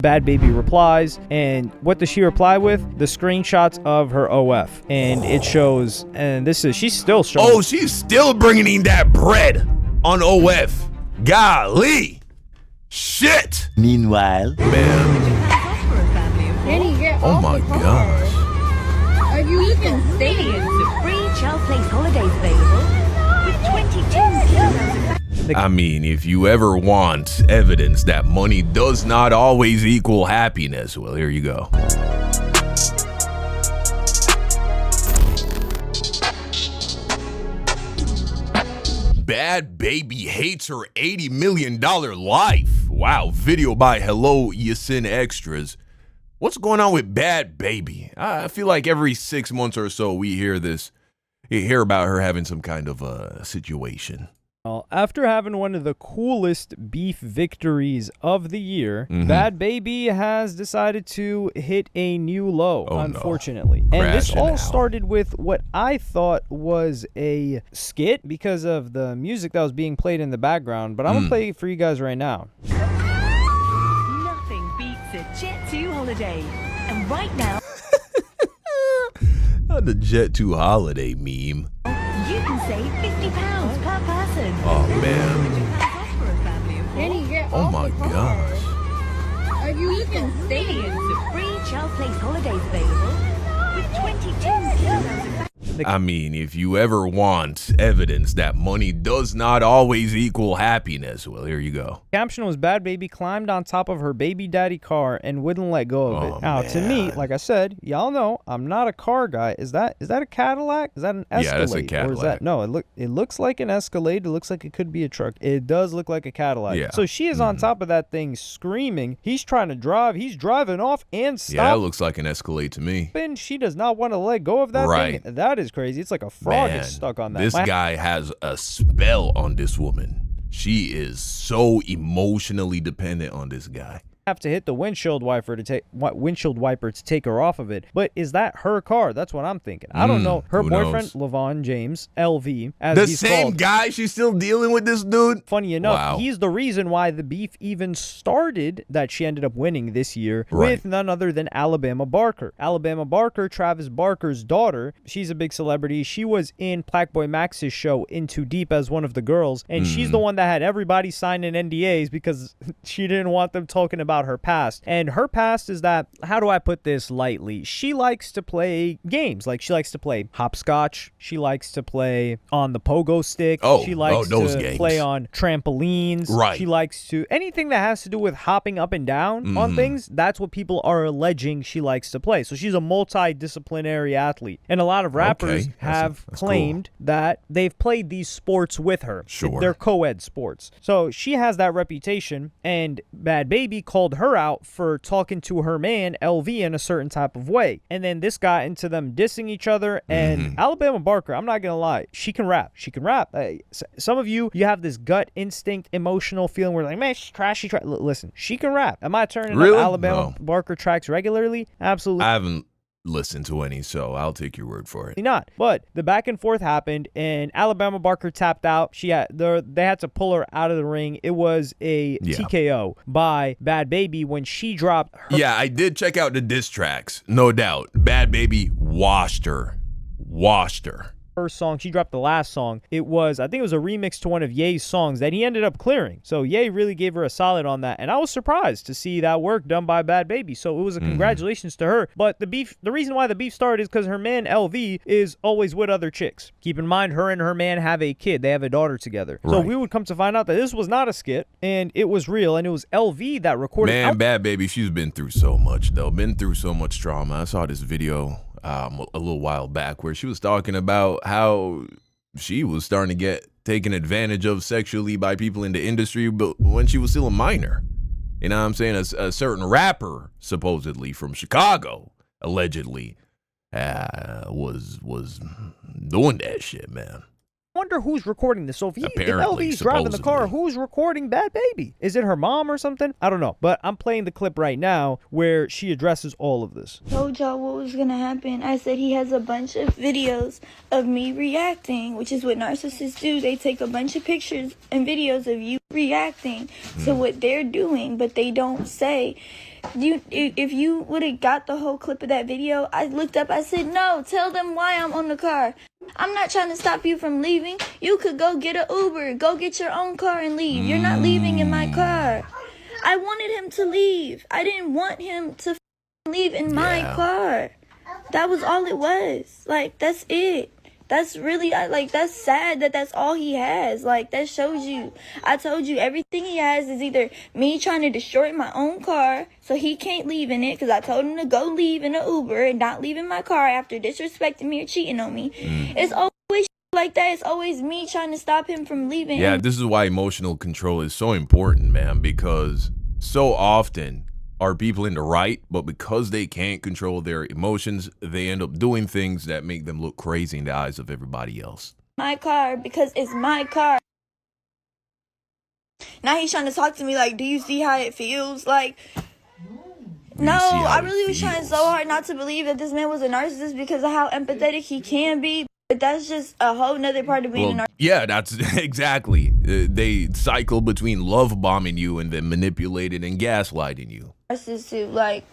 Bhad Bhabbie replies, and what does she reply with? The screenshots of her OF, and it shows, and she's still showing. Oh, she's still bringing in that bread on OF. Golly. Shit. Meanwhile, Man. Oh my gosh. Are you even Millions of free child place holidays available with 22 kilos of I mean, if you ever want evidence that money does not always equal happiness, well, here you go. Bhad Bhabbie hates her $80 million life. Wow, video by Hello Yasin Extras. What's going on with Bhad Bhabbie? I feel like every 6 months or so we hear about her having some kind of a situation. After having one of the coolest beef victories of the year, Bhad Bhabbie has decided to hit a new low, unfortunately. No. And this all out. started with what I thought was a skit because of the music that was being played in the background, but I'm going to play it for you guys right now. Nothing beats a Jet2 holiday. And right now, The Jet2 holiday meme. you can save £50 per person. Oh, man. For a family of four. Jenny, get Oh, off my the car. gosh. Are you even Millions of free child place holidays available with 22 kilos of I mean, if you ever want evidence that money does not always equal happiness, well, here you go. Caption was Bhad Bhabbie climbed on top of her baby daddy car and wouldn't let go of it. Now, to me, like I said, y'all know I'm not a car guy. Is that a Cadillac? Is that an Escalade? Yeah, that's a Cadillac. Or is that no? It looks like an Escalade. It looks like it could be a truck. It does look like a Cadillac. Yeah. So she is on top of that thing screaming. He's trying to drive. He's driving off and stop. Yeah, that looks like an Escalade to me. And she does not want to let go of that Right. thing. That is crazy. It's like a frog Man, is stuck on that. This guy has a spell on this woman. She is so emotionally dependent on this guy. Have to hit the windshield wiper to take her off of it. But is that her car? That's what I'm thinking. I don't know. Her who boyfriend, knows? LaVon James, LV, as The he's same called. guy? She's still dealing with this dude? Funny enough, Wow. he's the reason why the beef even started that she ended up winning this year Right. with none other than Alabama Barker. Alabama Barker, Travis Barker's daughter, she's a big celebrity. She was in Plaque Max's show In Too Deep as one of the girls, and she's the one that had everybody sign in NDAs because she didn't want them talking about her past. And her past is that, how do I put this lightly? She likes to play games. Like, she likes to play hopscotch. She likes to play on the pogo stick. She likes those to games. play on trampolines. Right. She likes to, anything that has to do with hopping up and down on things, that's what people are alleging she likes to play. So she's a multidisciplinary athlete. And a lot of rappers Okay. have That's claimed that they've played these sports with her. Sure. They're co-ed sports. So she has that reputation, and Bhad Bhabbie called her out for talking to her man, LV, in a certain type of way. And then this got into them dissing each other, and Alabama Barker, I'm not going to lie, she can rap. She can rap. Some of you have this gut instinct, emotional feeling where like, man, she's trash, Listen, she can rap. Am I turning Really? up Alabama No. Barker tracks regularly? Absolutely. I haven't listened to any, so I'll take your word for it. Not. But the back and forth happened, and Alabama Barker tapped out. They had to pull her out of the ring. It was a TKO by Bhad Bhabbie when she dropped her. Yeah, I did check out the diss tracks, no doubt. Bhad Bhabbie washed her. First song, she dropped the last song. I think it was a remix to one of Ye's songs that he ended up clearing. So Ye really gave her a solid on that, and I was surprised to see that work done by Bhad Bhabbie. So it was a congratulations to her. But the reason why the beef started is because her man LV is always with other chicks. Keep in mind, her and her man have a kid. They have a daughter together. So Right. we would come to find out that this was not a skit, and it was real, and it was LV that recorded. Man, Bhad Bhabbie, she's been through so much, though. Been through so much trauma. I saw this video a little while back where she was talking about how she was starting to get taken advantage of sexually by people in the industry, but when she was still a minor. You know what I'm saying? A certain rapper, supposedly from Chicago, allegedly, was doing that shit, man. I wonder who's recording this. So if Apparently, LV's driving the car, supposedly. who's recording Bad Baby? Is it her mom or something? I don't know. But I'm playing the clip right now where she addresses all of this. Told y'all what was gonna happen. I said he has a bunch of videos of me reacting, which is what narcissists do. They take a bunch of pictures and videos of you reacting to what they're doing, but they don't say. If you would have got the whole clip of that video, I looked up, I said, no, tell them why I'm on the car. I'm not trying to stop you from leaving. You could go get an Uber, go get your own car and leave. You're not leaving in my car. I wanted him to leave. I didn't want him to leave in my car. That was all it was. Like, that's it. That's really, like, that's sad that that's all he has. Like, that shows you. I told you, everything he has is either me trying to destroy my own car so he can't leave in it, because I told him to go leave in an Uber and not leave in my car after disrespecting me or cheating on me. It's always like that. It's always me trying to stop him from leaving. Yeah, this is why emotional control is so important, man, because so often are people in the right, but because they can't control their emotions, they end up doing things that make them look crazy in the eyes of everybody else. My car, because it's my car. Now he's trying to talk to me like, do you see how it feels? Like, no, I really was trying so hard not to believe that this man was a narcissist because of how empathetic he can be. But that's just a whole nother part of being a narcissist. Yeah, that's exactly. They cycle between love bombing you and then manipulating and gaslighting you. Too, like,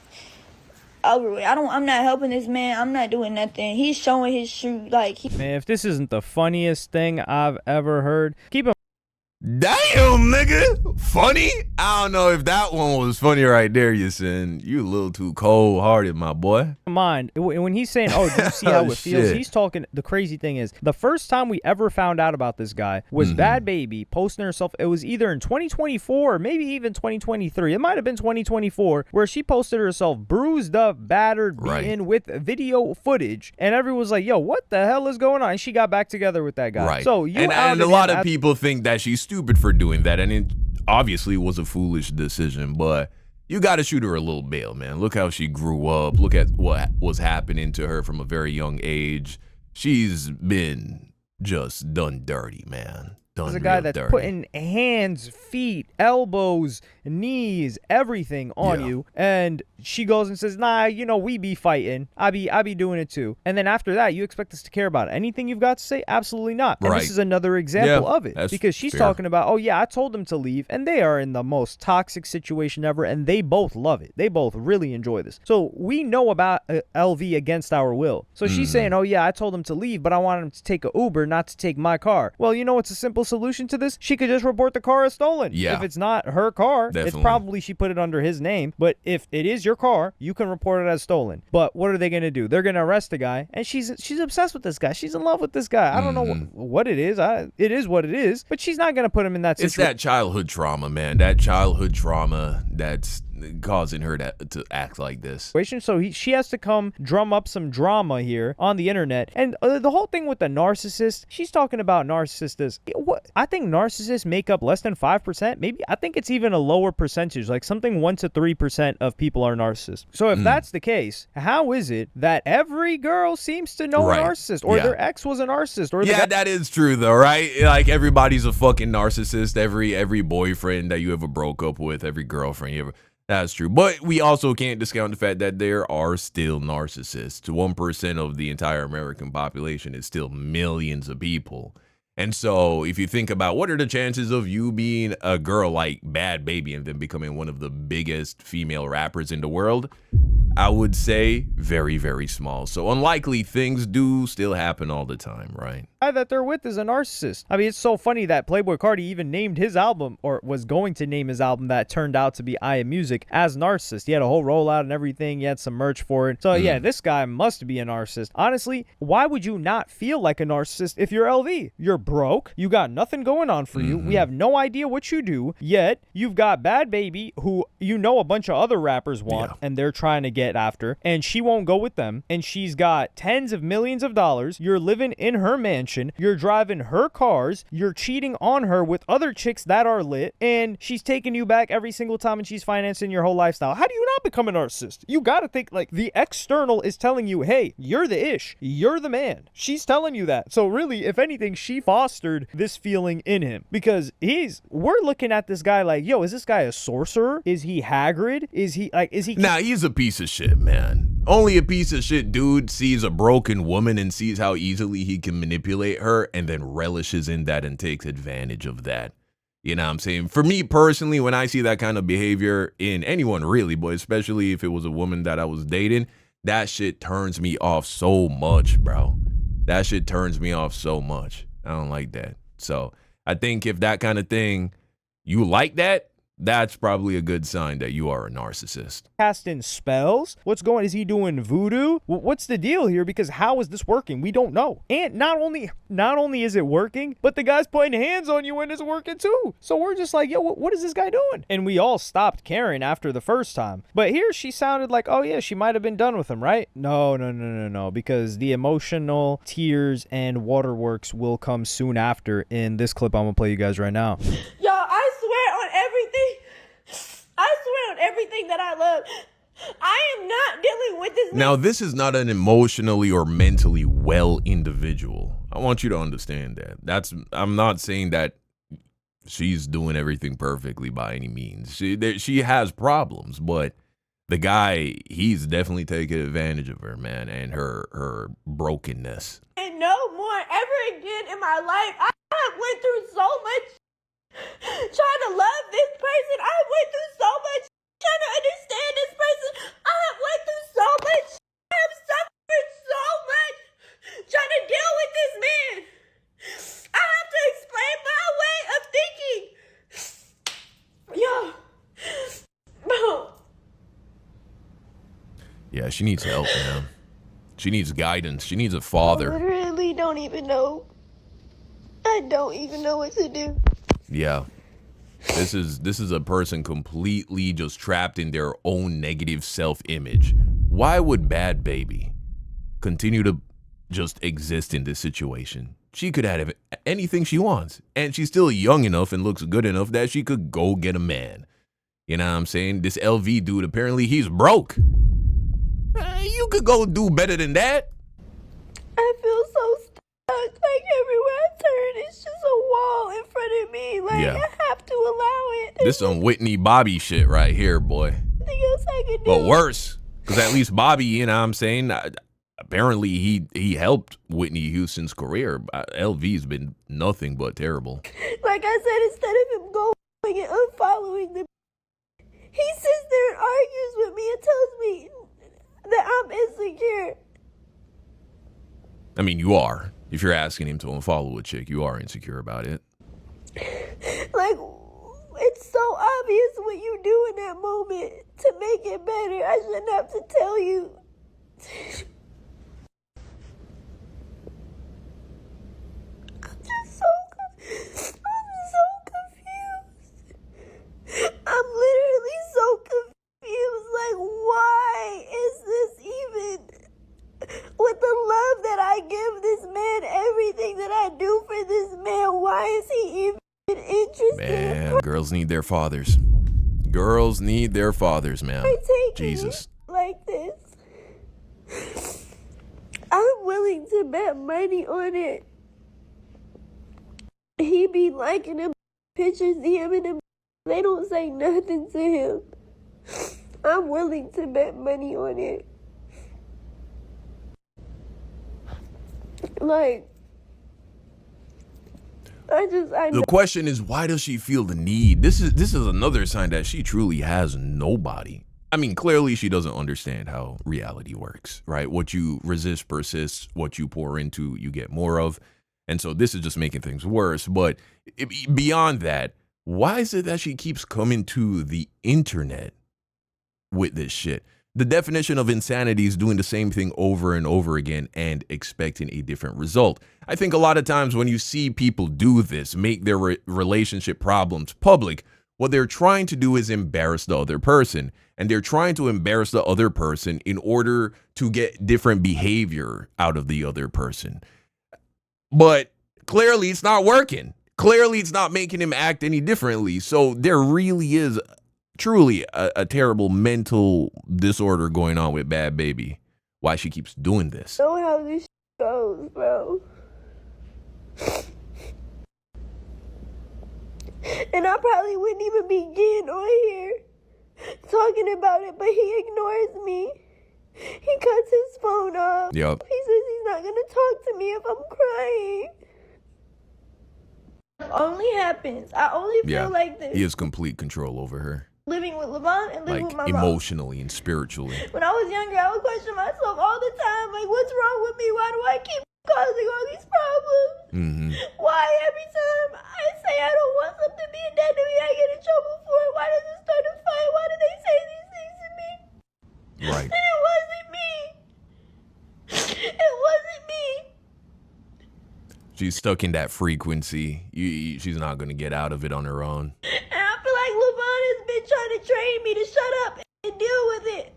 over with. I'm not helping this man. I'm not doing nothing. He's showing his true, like. Man, if this isn't the funniest thing I've ever heard, keep in Damn, nigga. Funny? I don't know if that one was funny right there, you sin. You a little too cold-hearted, my boy. mind, when he's saying, oh, do you see how it feels? Shit. He's talking, the crazy thing is, the first time we ever found out about this guy was Bad Baby posting herself. It was either in 2024 or maybe even 2023. It might have been 2024, where she posted herself bruised up, battered, beaten with video footage. And everyone was like, yo, what the hell is going on? And she got back together with that guy. Right. So you and a lot of people think that she's stupid for doing that. And it obviously was a foolish decision, but you got to shoot her a little bail, man. Look how she grew up. Look at what was happening to her from a very young age. She's been just done dirty, man. Done There's a guy real that's dirty. putting hands, feet, elbows, knees, everything on you, and she goes and says, nah, you know, we be fighting. I be doing it too. And then after that, you expect us to care about it. Anything you've got to say? Absolutely not. And this is another example of it, because she's talking about, oh yeah, I told them to leave, and they are in the most toxic situation ever, and they both love it. They both really enjoy this. So we know about LV against our will. So she's saying, oh yeah, I told them to leave, but I wanted them to take a Uber, not to take my car. Well, you know what's a simple solution to this? She could just report the car as stolen. If it's not her car, it's probably she put it under his name. But if it is your car, you can report it as stolen. But what are they going to do? They're going to arrest the guy, and she's obsessed with this guy. She's in love with this guy. I don't know what it is. It is what it is, but she's not going to put him in that situation. It's that childhood trauma, man. That childhood trauma that's causing her to act like this. So she has to come drum up some drama here on the internet. And the whole thing with the narcissist, she's talking about narcissists. What? I think narcissists make up less than 5%. Maybe I think it's even a lower percentage, like something 1 to 3% of people are narcissists. So if that's the case, how is it that every girl seems to know a narcissist, or their ex was a narcissist? Or that is true though, right? Like everybody's a fucking narcissist. Every boyfriend that you ever broke up with, every girlfriend you ever. That's true. But we also can't discount the fact that there are still narcissists. 1% of the entire American population is still millions of people. And so if you think about what are the chances of you being a girl like Bad Baby and then becoming one of the biggest female rappers in the world, I would say very, very small. So unlikely things do still happen all the time, right? Guy that they're with is a narcissist. I mean, it's so funny that Playboi Carti even named his album, or was going to name his album that turned out to be I Am Music, as Narcissist. He had a whole rollout and everything. He had some merch for it. So yeah, this guy must be a narcissist. Honestly, why would you not feel like a narcissist if you're LV? You're broke. You got nothing going on for you. We have no idea what you do. Yet you've got Bad Baby, who you know a bunch of other rappers want, and they're trying to get after, and she won't go with them. And she's got tens of millions of dollars. You're living in her mansion. mansion. You're driving her cars. You're cheating on her with other chicks that are lit. And she's taking you back every single time and she's financing your whole lifestyle. How do you not become a narcissist? You gotta think like the external is telling you, hey, you're the ish. You're the man. She's telling you that. So really, if anything, she fostered this feeling in him because we're looking at this guy like, yo, is this guy a sorcerer? Is he Hagrid? Is he? Nah, he's a piece of shit, man. Only a piece of shit dude sees a broken woman and sees how easily he can manipulate her and then relishes in that and takes advantage of that. You know what I'm saying? For me personally, when I see that kind of behavior in anyone really, but especially if it was a woman that I was dating, that shit turns me off so much, bro. That shit turns me off so much. I don't like that. So I think if that kind of thing, you like that, that's probably a good sign that you are a narcissist. Casting spells? Is he doing voodoo? What's the deal here? Because how is this working? We don't know. And not only is it working, but the guy's putting hands on you and it's working too. So we're just like, yo, what is this guy doing? And we all stopped caring after the first time. But here she sounded like, oh yeah, she might have been done with him, right? No. Because the emotional tears and waterworks will come soon after in this clip I'm gonna play you guys right now. Y'all, I swear on everything. I swear on everything that I love. I am not dealing with this. Now, this is not an emotionally or mentally well individual. I want you to understand that. I'm not saying that she's doing everything perfectly by any means. She has problems, but the guy, he's definitely taking advantage of her, man, and her brokenness. And no more ever again in my life. I have went through so much trying to love this person. I went through so much trying to understand this person. I have went through so much. I have suffered so much trying to deal with this man. I have to explain my way of thinking. Yo. Bro. Yeah, she needs help, man. She needs guidance. She needs a father. I literally don't even know. I don't even know what to do. Yeah. This is a person completely just trapped in their own negative self-image. Why would Bhad Bhabbie continue to just exist in this situation? She could have anything she wants, and she's still young enough and looks good enough that she could go get a man. You know what I'm saying? This LV dude, apparently he's broke. You could go do better than that. I feel so stuck. Like everywhere I turn, it's just a wall in front of me. Like Yeah. I have to allow it. This some Whitney Bobby shit right here, boy. Nothing else I can do. But worse, because at least Bobby, you know what I'm saying, apparently he helped Whitney Houston's career. LV's been nothing but terrible. Like I said, instead of him going and unfollowing them, he sits there and argues with me and tells me that I'm insecure. I mean, you are. If you're asking him to unfollow a chick, you are insecure about it. Like, it's so obvious what you do in that moment to make it better. I shouldn't have to tell you. I'm just so confused. I'm literally so confused. Like, why is this even... With the love that I give this man, everything that I do for this man, why is he even interested? Man, girls need their fathers. Girls need their fathers, man. Jesus. Like this. I'm willing to bet money on it. He be liking them pictures, him and them. They don't say nothing to him. I'm willing to bet money on it. Like, the question is, why does she feel the need? This is another sign that she truly has nobody. I mean, clearly she doesn't understand how reality works, right? What you resist persists, what you pour into, you get more of. And so this is just making things worse. But beyond that, why is it that she keeps coming to the internet with this shit? The definition of insanity is doing the same thing over and over again and expecting a different result. I think a lot of times when you see people do this, make their relationship problems public, what they're trying to do is embarrass the other person. And they're trying to embarrass the other person in order to get different behavior out of the other person. but clearly it's not working. Clearly it's not making him act any differently. So there really is truly a terrible mental disorder going on with Bhad Bhabie. Why she keeps doing this. Know how this goes, bro. And I probably wouldn't even begin on here talking about it, but he ignores me. He cuts his phone off. Yep. He says he's not gonna talk to me if I'm crying. It only happens. I only feel like this. He has complete control over her. Living with Levon and living with my mom. Emotionally and spiritually. When I was younger, I would question myself all the time, like, what's wrong with me? Why do I keep causing all these problems? Mm-hmm. Why every time I say I don't want something being done to me, I get in trouble for it? Why does it start a fight? Why do they say these things to me? Right. And it wasn't me. It wasn't me. She's stuck in that frequency. She's not going to get out of it on her own. And I feel like Levon has been trying to train me to shut up and deal with it.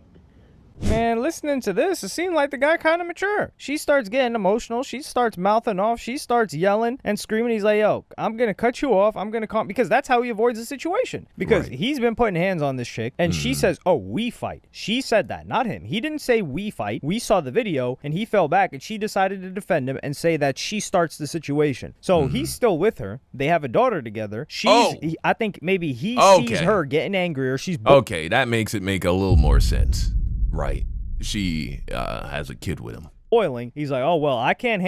Man, listening to this, it seemed like the guy kind of mature. She starts getting emotional. She starts mouthing off. She starts yelling and screaming. He's like, yo, I'm going to cut you off. I'm going to calm. Because that's how he avoids the situation. Because he's been putting hands on this chick. And she says, oh, we fight. She said that, not him. He didn't say we fight. We saw the video and he fell back and she decided to defend him and say that she starts the situation. So he's still with her. They have a daughter together. I think maybe he sees her getting angry or she's... Okay, that makes it make a little more sense. Right. She has a kid with him. Boiling. He's like, oh, well, I can't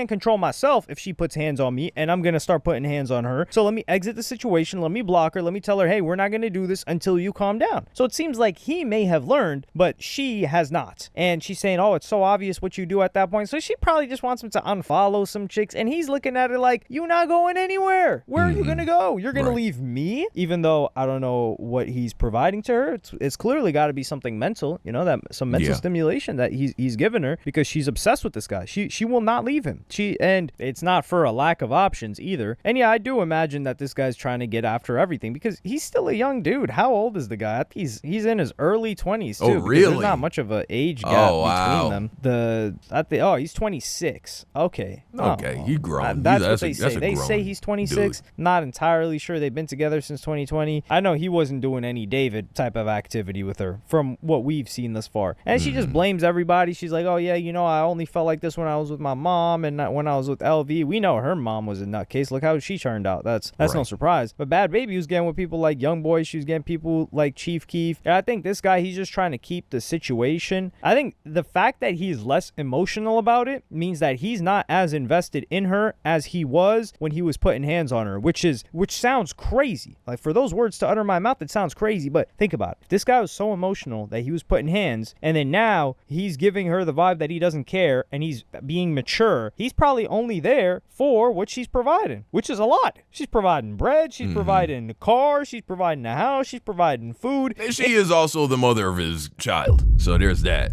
control myself if she puts hands on me, and I'm going to start putting hands on her. So let me exit the situation. Let me block her. Let me tell her, hey, we're not going to do this until you calm down. So it seems like he may have learned, but she has not. And she's saying, oh, it's so obvious what you do at that point. So she probably just wants him to unfollow some chicks, and he's looking at her like, you're not going anywhere. Where are you going to go? You're going to leave me? Even though I don't know what he's providing to her. It's clearly got to be something mental, that some mental stimulation that he's given her, because she's obsessed with this guy. She will not leave him. And it's not for a lack of options either. And yeah, I do imagine that this guy's trying to get after everything because he's still a young dude. How old is the guy? I think he's in his early 20s too. Oh, really? There's not much of an age gap between them. He's 26. Okay. Okay, he grown. That's what they say. They say he's 26. Dude. Not entirely sure. They've been together since 2020. I know he wasn't doing any David type of activity with her from what we've seen thus far. And she just blames everybody. She's like, oh yeah, I only felt like this when I was with my mom and not when I was with LV. We know her mom was a nutcase. Look how she turned out. That's no surprise. But Bhad Bhabie was getting with people like Young Boy. She was getting people like Chief Keef. And I think this guy, he's just trying to keep the situation. I think the fact that he's less emotional about it means that he's not as invested in her as he was when he was putting hands on her, which sounds crazy. Like, for those words to utter my mouth, it sounds crazy. But think about it. If this guy was so emotional that he was putting hands, and then now he's giving her the vibe that he doesn't care and he's being mature, he's probably only there for what she's providing, which is a lot. She's providing bread, she's providing a car, she's providing a house, she's providing food. And she is also the mother of his child, so there's that.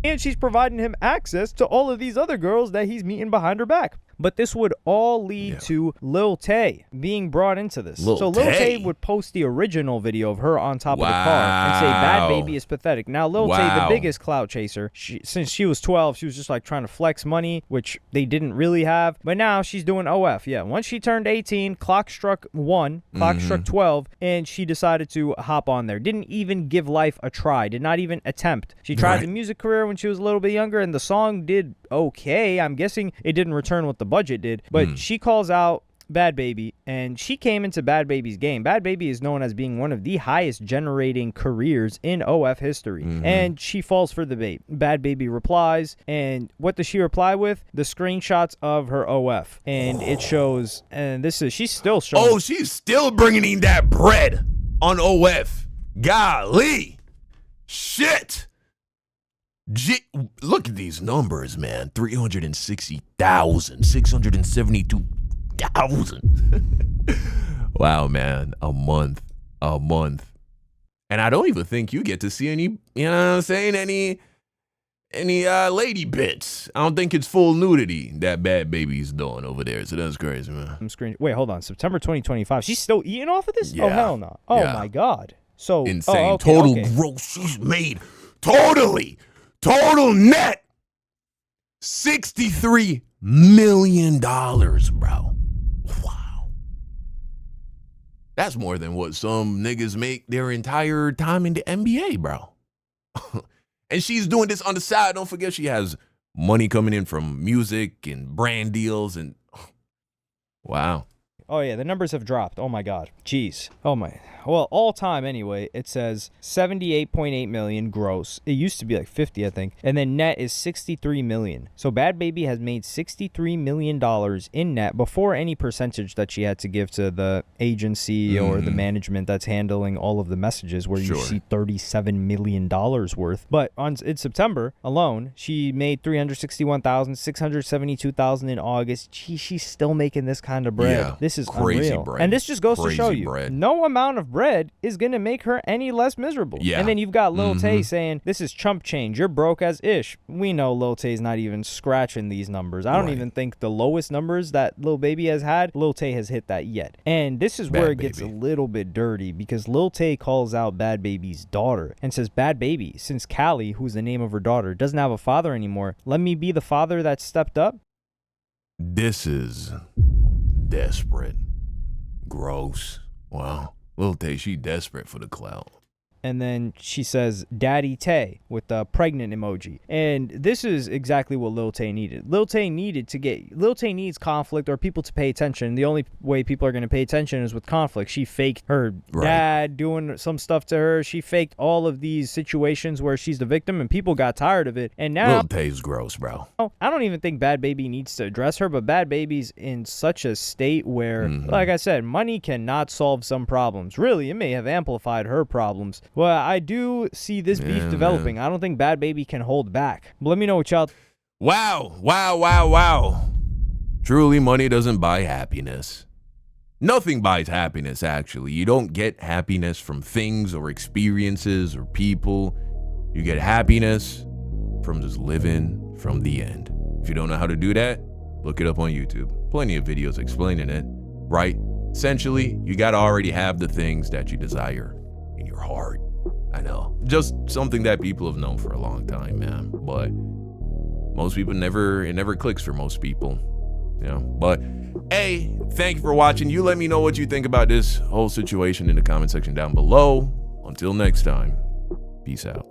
And she's providing him access to all of these other girls that he's meeting behind her back. But this would all lead to Lil Tay being brought into this. So Lil Tay would post the original video of her on top of the car and say, Bhad Bhabie is pathetic. Now, Lil Tay, the biggest clout chaser, since she was 12, she was just like trying to flex money, which they didn't really have. But now she's doing OF. Yeah, once she turned 18, clock struck 1, clock struck 12, and she decided to hop on there. Didn't even give life a try. Did not even attempt. She tried the music career when she was a little bit younger, and the song did okay. I'm guessing it didn't return what the budget did, but she calls out Bhad Bhabie, and she came into Bhad Bhabie's game. Bhad Bhabie is known as being one of the highest generating careers in OF history, and she falls for the bait. Bhad Bhabie replies, and what does she reply with? The screenshots of her OF, and it shows, and she's still showing. Oh, she's still bringing in that bread on OF. Golly. Shit. Look at these numbers, man. 360,000, 672,000. Wow, man. A month. And I don't even think you get to see any, any lady bits. I don't think it's full nudity that Bhad Bhabie's doing over there. So that's crazy, man. Wait, hold on. September 2025. She's still eating off of this? Yeah. Oh, hell no. Oh, my God. So insane. Total gross. She's made total net $63 million, bro. Wow. That's more than what some niggas make their entire time in the NBA, bro. And she's doing this on the side. Don't forget she has money coming in from music and brand deals and wow. Oh, yeah, the numbers have dropped. Oh, my God. Jeez. Oh, my. Well, all time anyway, it says 78.8 million gross. It used to be like 50, I think. And then net is 63 million. So Bhad Bhabie has made $63 million in net before any percentage that she had to give to the agency or the management that's handling all of the messages where you see $37 million worth. But in September alone, she made $361,000, $672,000 in August. She's still making this kind of bread. Yeah, this is crazy unreal. bread. And this just goes to show you, bread. no amount of bread is going to make her any less miserable. Yeah. And then you've got Lil Tay saying, this is chump change. You're broke as ish. We know Lil Tay's not even scratching these numbers. I don't even think the lowest numbers that Lil Baby has had, Lil Tay has hit that yet. And this is where it gets a little bit dirty because Lil Tay calls out Bhad Baby's daughter and says, Bhad Bhabie, since Callie, who's the name of her daughter, doesn't have a father anymore, let me be the father that stepped up. This is desperate. Gross. Wow. Lil Tay, she desperate for the clout. And then she says, Daddy Tay, with the pregnant emoji. And this is exactly what Lil Tay needed. Lil Tay needs conflict or people to pay attention. The only way people are going to pay attention is with conflict. She faked her dad doing some stuff to her. She faked all of these situations where she's the victim and people got tired of it. And now Lil Tay's gross, bro. I don't even think Bhad Bhabie needs to address her, but Bhad Bhabie's in such a state where, like I said, money cannot solve some problems. Really, it may have amplified her problems. Well, I do see this beef developing. I don't think Bhad Bhabie can hold back. But let me know what y'all... Wow. Truly, money doesn't buy happiness. Nothing buys happiness, actually. You don't get happiness from things or experiences or people. You get happiness from just living from the end. If you don't know how to do that, look it up on YouTube. Plenty of videos explaining it, right? Essentially, you got to already have the things that you desire in your heart. I know. Just something that people have known for a long time, man. But most people it never clicks for most people. You know, but hey, thank you for watching. You let me know what you think about this whole situation in the comment section down below. Until next time, peace out.